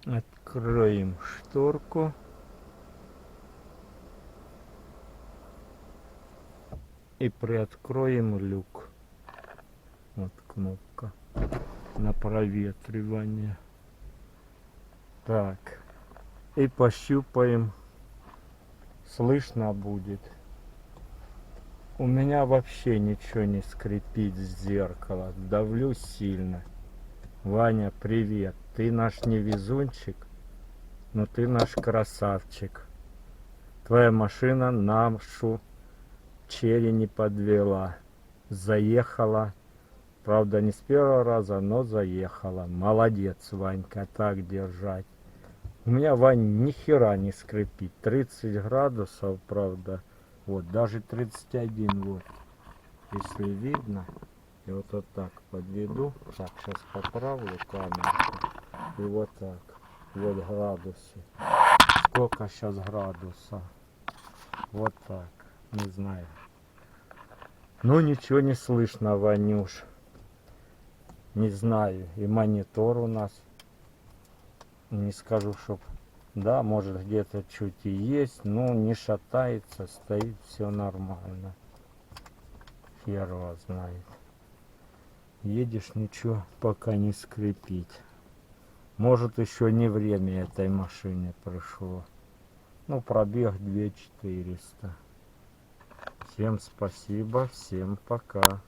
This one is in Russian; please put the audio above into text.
Откроем шторку. И приоткроем люк. Вот кнопка на проветривание. Так. И пощупаем. Слышно будет. У меня вообще ничего не скрипит с зеркала. Давлю сильно. Ваня, привет. Ты наш невезунчик, но ты наш красавчик. Твоя машина нашу черри не подвела. Заехала. Правда, не с первого раза, но заехала. Молодец, Ванька, так держать. У меня, Вань, ни хера не скрипит. 30 градусов, правда. Вот, даже 31, вот. Если видно. И вот так подведу. Так, сейчас поправлю камеру. И вот так. Вот градусы. Сколько сейчас градусов? Вот так. Не знаю. Ну, ничего не слышно, Ванюш. Не знаю. И монитор у нас. Не скажу, чтоб... Да, может где-то чуть и есть, но не шатается, стоит, все нормально. Хер его знает. Едешь, ничего пока не скрипит. Может, еще не время этой машине пришло. Ну, пробег 2400. Всем спасибо, всем пока.